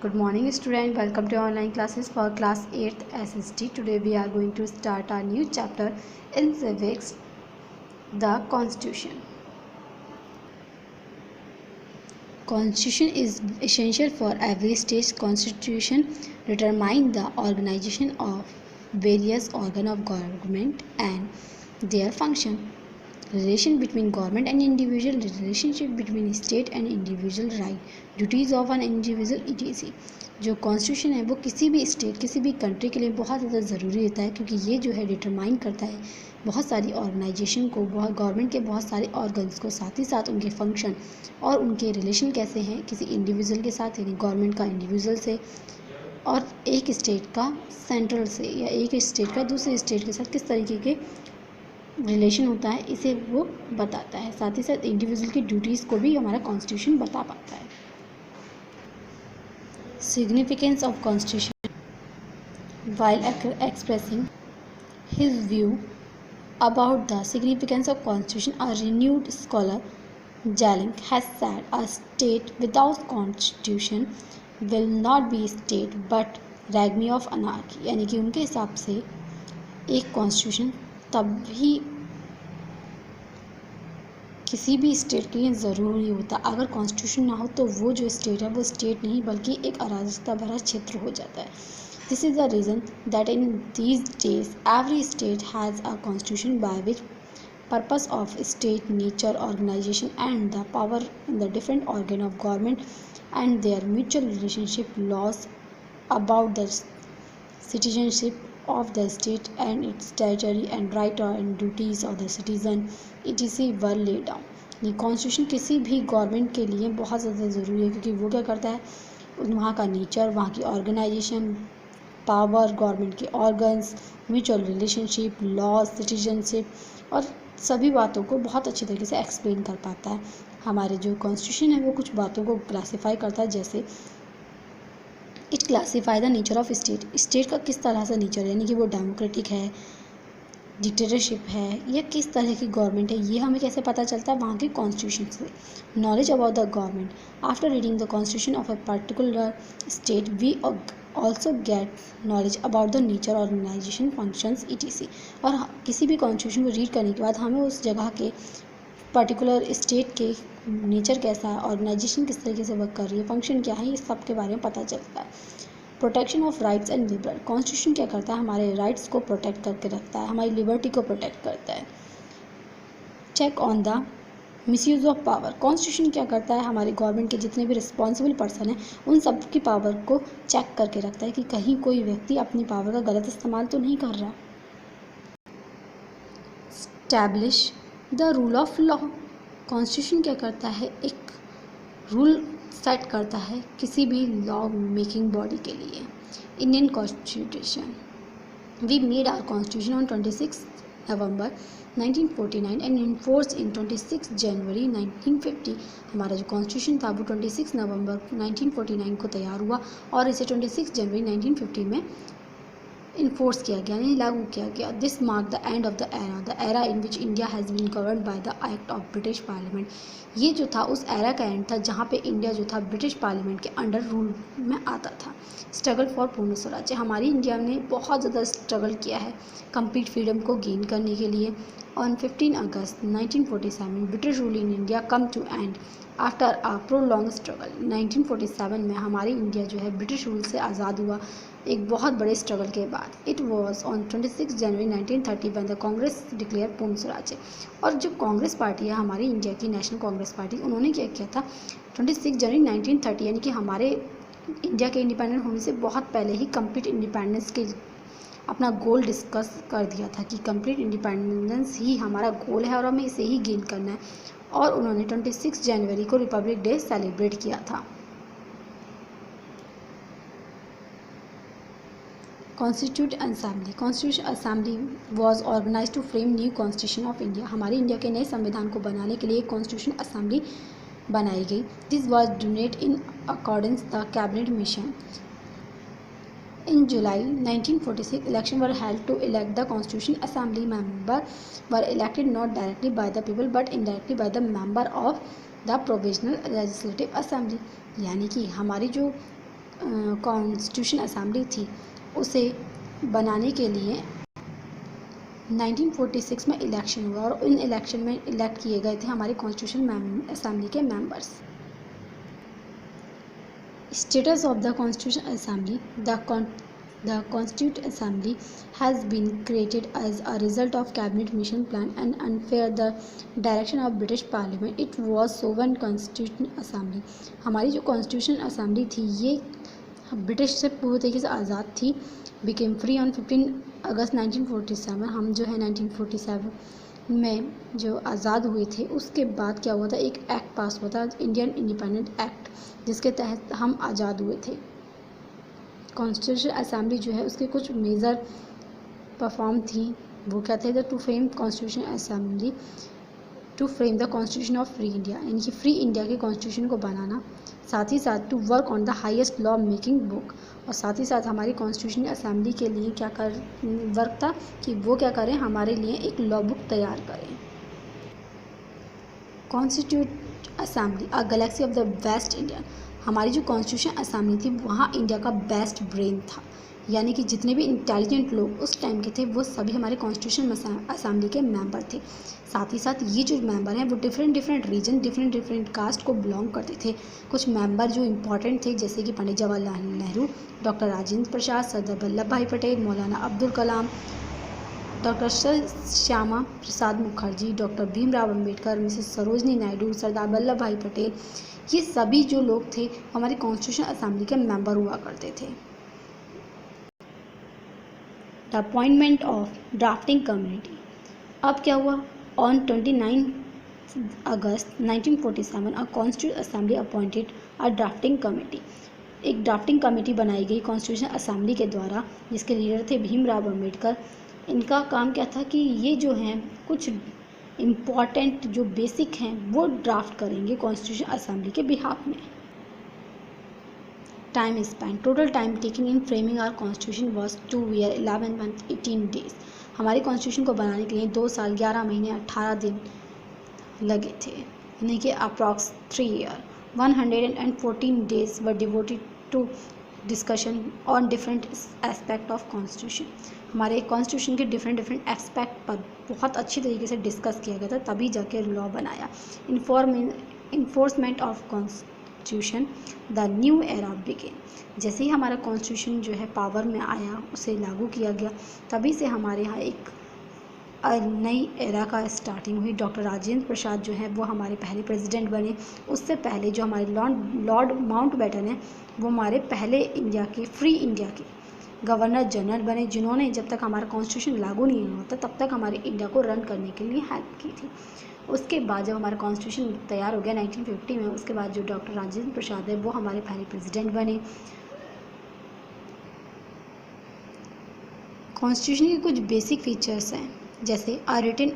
Good morning student, welcome to online classes for class 8th SST. Today we are going to start our new chapter in civics, the Constitution. Constitution is essential for every state's constitution determine the organization of various organs of government and their function. Relation between government and individual, relationship between state and individual right, duties of an individual etc. जो constitution है वो किसी भी state किसी भी country के लिए बहुत ज़्यादा ज़रूरी होता है, क्योंकि ये जो है डिटरमाइन करता है बहुत सारी ऑर्गेनाइजेशन को, बहुत गवर्नमेंट के बहुत सारे ऑर्गन्स को, साथ ही साथ उनके फंक्शन और उनके रिलेशन कैसे हैं किसी इंडिविजुअल के साथ, यानी गवर्नमेंट का इंडिविजुअल से और एक स्टेट का सेंट्रल से, या एक स्टेट का दूसरे स्टेट के साथ किस तरीके के रिलेशन होता है, इसे वो बताता है। साथ ही साथ इंडिविजुअल की ड्यूटीज़ को भी हमारा कॉन्स्टिट्यूशन बता पाता है। Significance of constitution while expressing his view about the significance of constitution a renowned scholar Jellinek has said a state without constitution will not be state but regime of anarchy, यानी कि उनके हिसाब से एक constitution तभी किसी भी state के लिए ज़रूरी होता, अगर कॉन्स्टिट्यूशन ना हो तो वो जो स्टेट है वो स्टेट नहीं बल्कि एक अराजकता भरा क्षेत्र हो जाता है। This is the reason that in these days every state has a constitution by which purpose of state nature organisation and the power in the different organ of government and their mutual relationship laws about the citizenship of the state and its territory and right and duties of the citizen etc were laid down। ये constitution किसी भी government के लिए बहुत ज़्यादा ज़रूरी है, क्योंकि वो क्या करता है, वहाँ का नेचर, वहाँ की ऑर्गेनाइजेशन, पावर, गवर्नमेंट के organs, mutual relationship, law, citizenship और सभी बातों को बहुत अच्छी तरीके से एक्सप्लेन कर पाता है। हमारे जो कॉन्स्टिट्यूशन है वो कुछ बातों को क्लासीफाई करता है, जैसे it classify the nature of state, state का किस तरह से नेचर है, यानी कि वो डेमोक्रेटिक है, डिक्टेटरशिप है या किस तरह की गवर्नमेंट है, ये हमें कैसे पता चलता है, वहाँ के कॉन्स्टिट्यूशन से। Knowledge about the government after reading the constitution of a particular state we also get knowledge about the nature organisation functions etc। और किसी भी कॉन्स्टिट्यूशन को रीड करने के बाद हमें उस जगह के पर्टिकुलर स्टेट के नेचर कैसा है, ऑर्गेनाइजेशन किस तरीके से वर्क कर रही है, फंक्शन क्या है, ये सब के बारे में पता चलता है। Protection of rights and liberty, constitution क्या करता है, हमारे राइट्स को प्रोटेक्ट करके रखता है, हमारी लिबर्टी को प्रोटेक्ट करता है। Check on the misuse of power, constitution क्या करता है, हमारे गवर्नमेंट के जितने भी रिस्पॉन्सिबल पर्सन हैं उन सब की पावर को चेक करके रखता है कि कहीं कोई व्यक्ति अपनी पावर का गलत इस्तेमाल तो नहीं कर रहा। Establish the rule of law, constitution क्या करता है, एक रूल सेट करता है किसी भी लॉ मेकिंग बॉडी के लिए। Indian constitution, we made our constitution on 26 November 1949 and enforce in 26 January 1950। हमारा जो कॉन्स्टिट्यूशन था वो 26 नवंबर 1949 को तैयार हुआ और इसे 26 जनवरी 1950 में इन्फोर्स किया गया, यानी लागू किया गया। This mark the end of the era in which India has been governed by the act of British parliament. ये जो था उस एरा का एंड था जहाँ पे इंडिया जो था ब्रिटिश पार्लियामेंट के अंडर रूल में आता था। स्ट्रगल फॉर पूर्ण स्वराज्य, हमारी इंडिया ने बहुत ज़्यादा स्ट्रगल किया है कंप्लीट फ्रीडम को गेन करने के लिए। On 15 August 1947 British rule in India come to end after a prolong struggle. 1947 में हमारी इंडिया जो है ब्रिटिश रूल से आज़ाद हुआ एक बहुत बड़े स्ट्रगल के बाद। It was on 26 January 1930 when the Congress declare पूर्ण स्वराज्य। और जो कांग्रेस पार्टी है हमारी इंडिया की, नेशनल कांग्रेस पार्टी, उन्होंने क्या किया था 26 जनवरी 1930, यानी कि हमारे इंडिया के इंडिपेंडेंट होने से बहुत पहले ही कंप्लीट इंडिपेंडेंस के अपना गोल डिस्कस कर दिया था कि कंप्लीट इंडिपेंडेंस ही हमारा गोल है और हमें इसे ही गेन करना है। और उन्होंने 26 जनवरी को रिपब्लिक डे सेलिब्रेट किया था। Constitute assembly, constitution assembly was organise to frame new constitution of India. हमारी इंडिया के नए संविधान को बनाने के लिए कॉन्स्टिट्यूशन असेंबली बनाई गई। This was donate in accordance the cabinet mission. In July 1946, elections were held to elect the Constitution Assembly. Members were elected not directly by the people but indirectly by the member of the Provisional Legislative Assembly। यानी कि हमारी जो constitution assembly थी उसे बनाने के लिए 1946 में इलेक्शन हुआ और इन इलेक्शन में इलेक्ट किए गए थे हमारे कॉन्स्टिट्यूशन असेंबली के members. Status of the Constitutional Assembly. The Constituent Assembly has been created as a result of Cabinet Mission Plan and under the direction of British Parliament. It was sovereign Constitutional Assembly. हमारी जो Constitutional Assembly थी ये British से पूरी तरीके से आज़ाद थी। Became free on 15 August 1947। हम जो है 1947 में जो आज़ाद हुए थे उसके बाद क्या हुआ था, एक एक्ट पास हुआ था, इंडियन इंडिपेंडेंट एक्ट, जिसके तहत हम आज़ाद हुए थे। कॉन्स्टिट्यूशन असेंबली जो है उसके कुछ मेजर परफॉर्म थी, वो क्या थे, to frame constitution assembly to frame the constitution of free India, यानी कि फ्री इंडिया के कॉन्स्टिट्यूशन को बनाना, साथ ही साथ to work on the highest law making book, और साथ ही साथ हमारी कॉन्स्टिट्यूशन असेंबली के लिए क्या कर वर्क था कि वो क्या करें, हमारे लिए एक लॉ बुक तैयार करें। Constitute assembly a Galaxy of the best India. हमारी जो कॉन्स्टिट्यूशन असेंबली थी वहाँ इंडिया का बेस्ट ब्रेन था, यानी कि जितने भी इंटेलिजेंट लोग उस टाइम के थे वो सभी हमारे कॉन्स्टिट्यूशन असेंबली के मेंबर थे। साथ ही साथ ये जो मेंबर हैं वो डिफरेंट रीजन डिफरेंट कास्ट को बिलोंग करते थे। कुछ मेंबर जो इम्पोर्टेंट थे जैसे कि पंडित जवाहरलाल नेहरू, डॉक्टर राजेंद्र प्रसाद, सरदार वल्लभ भाई पटेल, मौलाना Abdul Kalam, doctor Shyama Prasad Mukherjee, doctor Bhimrao Ambedkar, Mrs Sarojini Naidu, Sardar Vallabh भाई पटेल, ये सभी जो लोग थे हमारी कॉन्स्टिट्यूशन असेंबली के मेंबर हुआ करते थे। The appointment of drafting committee. अब क्या हुआ, on 29 August 1947 a constitution assembly appointed a drafting committee. एक ड्राफ्टिंग कमेटी बनाई गई कॉन्स्टिट्यूशन असेंबली के द्वारा, जिसके लीडर थे भीमराव अम्बेडकर। इनका काम क्या था कि ये जो हैं कुछ इम्पॉर्टेंट जो बेसिक हैं वो ड्राफ्ट करेंगे कॉन्स्टिट्यूशन असेंबली के बिहाफ में। Time spend, total time taking in framing our constitution was 2 years 11 months 18 days। हमारी कॉन्स्टिट्यूशन को बनाने के लिए 2 साल 11 महीने 18 दिन लगे थे, यानी कि approx 3 years। 114 days were devoted to discussion on different aspect of constitution. हमारे कॉन्स्टिट्यूशन के डिफरेंट एस्पेक्ट पर बहुत अच्छी तरीके से डिस्कस किया गया था, तभी जाके लॉ बनाया। Enforcement of constitution, the new era begin. जैसे ही हमारा कॉन्स्टिट्यूशन जो है पावर में आया, उसे लागू किया गया, तभी से हमारे यहाँ एक नई एरा का स्टार्टिंग हुई। डॉक्टर राजेंद्र प्रसाद जो है वो हमारे पहले प्रेसिडेंट बने। उससे पहले जो हमारे लॉर्ड माउंटबेटन हैं वो हमारे पहले इंडिया के फ्री इंडिया के गवर्नर जनरल बने, जिन्होंने जब तक हमारा कॉन्स्टिट्यूशन लागू नहीं होता तब तक हमारे इंडिया को रन करने के लिए हेल्प की थी। उसके बाद जब हमारा कॉन्स्टिट्यूशन तैयार हो गया 1950 में, उसके बाद जो डॉक्टर राजेंद्र प्रसाद है वो हमारे पहले प्रेसिडेंट बने। कॉन्स्टिट्यूशन के कुछ बेसिक फीचर्स हैं, जैसे a written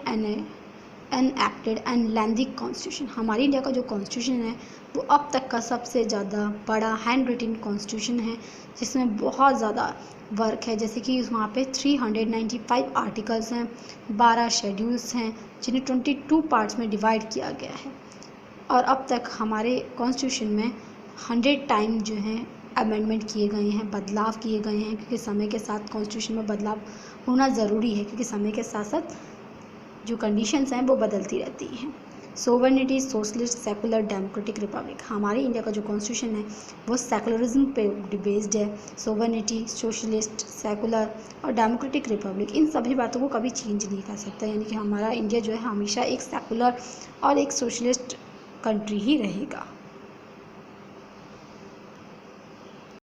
enacted and lengthy constitution. हमारी इंडिया का जो कॉन्स्टिट्यूशन है वो अब तक का सबसे ज़्यादा बड़ा हैंड रिटन कॉन्स्टिट्यूशन है, जिसमें बहुत ज़्यादा वर्क है। जैसे कि वहाँ पे 395 आर्टिकल्स हैं, 12 शेड्यूल्स हैं, जिन्हें 22 पार्ट्स में डिवाइड किया गया है। और अब तक हमारे कॉन्स्टिट्यूशन में 100 टाइम जो हैं अमेंडमेंट किए गए हैं, बदलाव किए गए हैं, क्योंकि समय के साथ कॉन्स्टिट्यूशन में बदलाव होना ज़रूरी है, क्योंकि समय के साथ साथ जो कंडीशंस हैं वो बदलती रहती हैं। Sovereignty, socialist, secular, democratic, Republic. हमारे इंडिया का जो कॉन्स्टिट्यूशन है वो सेकुलरिज्म पे बेस्ड है। सोवर्निटी, सोशलिस्ट, सेकुलर और डेमोक्रेटिक, रिपब्लिक, इन सभी बातों को कभी चेंज नहीं कर सकता, यानी कि हमारा इंडिया जो है हमेशा एक सेकुलर और एक सोशलिस्ट कंट्री ही रहेगा।